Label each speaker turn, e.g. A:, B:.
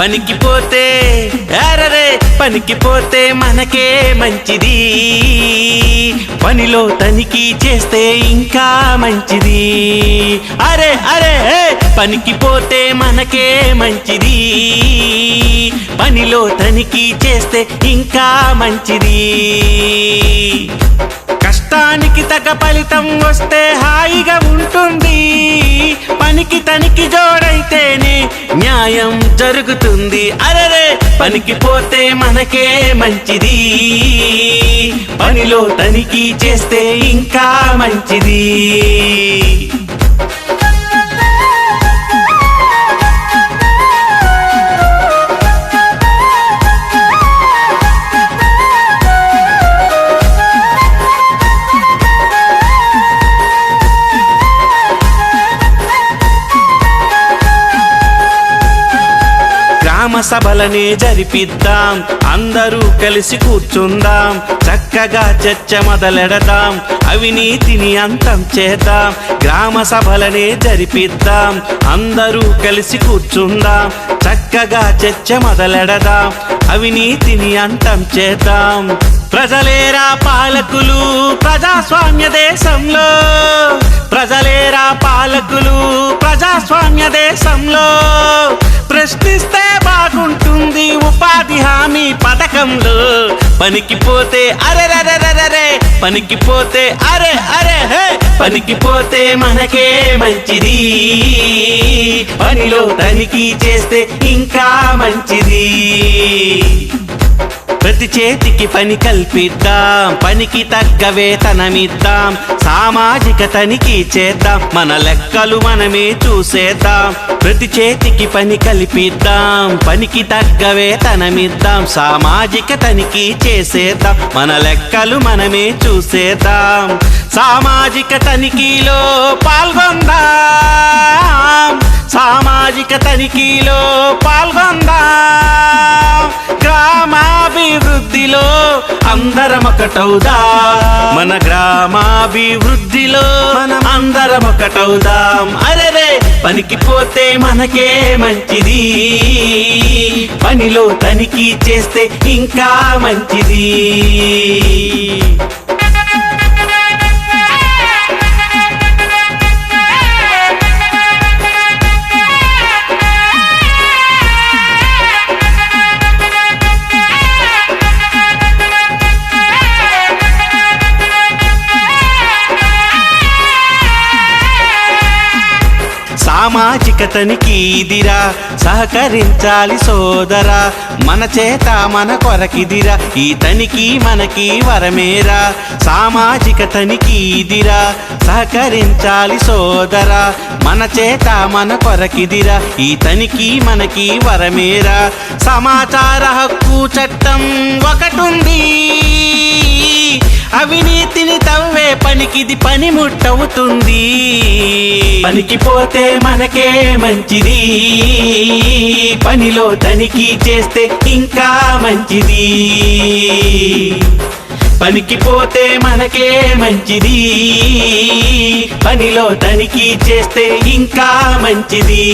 A: పనికిపోతే అరరే పనికిపోతే మనకే మంచిది, పనిలో తనిఖీ చేస్తే ఇంకా మంచిది. అరే అరే పనికిపోతే మనకే మంచిది, పనిలో తనిఖీ చేస్తే ఇంకా మంచిది. కష్టానికి తగ్గ ఫలితం వస్తే హాయిగా ఉంటుంది, పనికి తనికి జోడైతేనే న్యాయం జరుగుతుంది. అరెరే పనికిపోతే మనకే మంచిది, పనిలో తనిఖీ చేస్తే ఇంకా మంచిది. గ్రామ సభలనే జరిపిద్దాం, అందరూ కలిసి కూర్చుందాం, చక్కగా చర్చ మొదలెడదాం, అవినీతిని అంతం చేద్దాం. గ్రామ సభలనే జరిపిద్దాం, అందరూ కలిసి కూర్చుందాం, చక్కగా చర్చ మొదలెడదాం, అవినీతిని అంతం చేద్దాం. ప్రజలేరా పాలకులు ప్రజాస్వామ్య దేశంలో, ప్రజలేరా పాలకులు ప్రజాస్వామ్య దేశంలో. ప్రశ్నిస్తే బాగుంటుంది ఉపాధి హామీ పథకంలో. పనికిపోతే అరెరరెరరే పనికిపోతే అరే అరే పనికిపోతే మనకే మంచిది, పనిలో తనిఖీ చేస్తే ఇంకా మంచిది. ప్రతి చేతికి పని కల్పిద్దాం, పనికి తగ్గ వేతనమిద్దాం, సామాజిక తనిఖీ చేద్దాం, మన లెక్కలు మనమే చూసేద్దాం. ప్రతి చేతికి పని కల్పిద్దాం, పనికి తగ్గ వేతనమిద్దాం, సామాజిక తనిఖీ చేసేద్దాం, మన లెక్కలు మనమే చూసేద్దాం. సామాజిక తనిఖీలో పాల్గొందాం, సామాజిక తనిఖీలో పాల్గొందాం. గ్రామాభివృద్ధిలో అందరం ఒకటవుదాం, మన గ్రామాభివృద్ధిలో మనం అందరం ఒకటవుదాం. అరెరే పనికిపోతే మనకే మంచిది, పనిలో తనిఖీ చేస్తే ఇంకా మంచిది. సామాజిక తనిఖీదిరా, సహకరించాలి సోదరా, మన చేత మన కొరకిదిరా, ఈ తనిఖీ మనకి వరమేరా. సామాజిక తనిఖీదిరా, సహకరించాలి సోదరా, మన చేత మన కొరకిదిరా, ఈ తనిఖీ మనకి వరమేరా. సమాచార హక్కు చట్టం ఒకటుంది, అవినీతిని తవ్వే పనికిది పనిముట్టవుతుంది. పనికిపోతే మనకే మంచిది, పనిలో తనిఖీ చేస్తే ఇంకా మంచిది. పనికిపోతే మనకే మంచిది, పనిలో తనిఖీ చేస్తే ఇంకా మంచిది.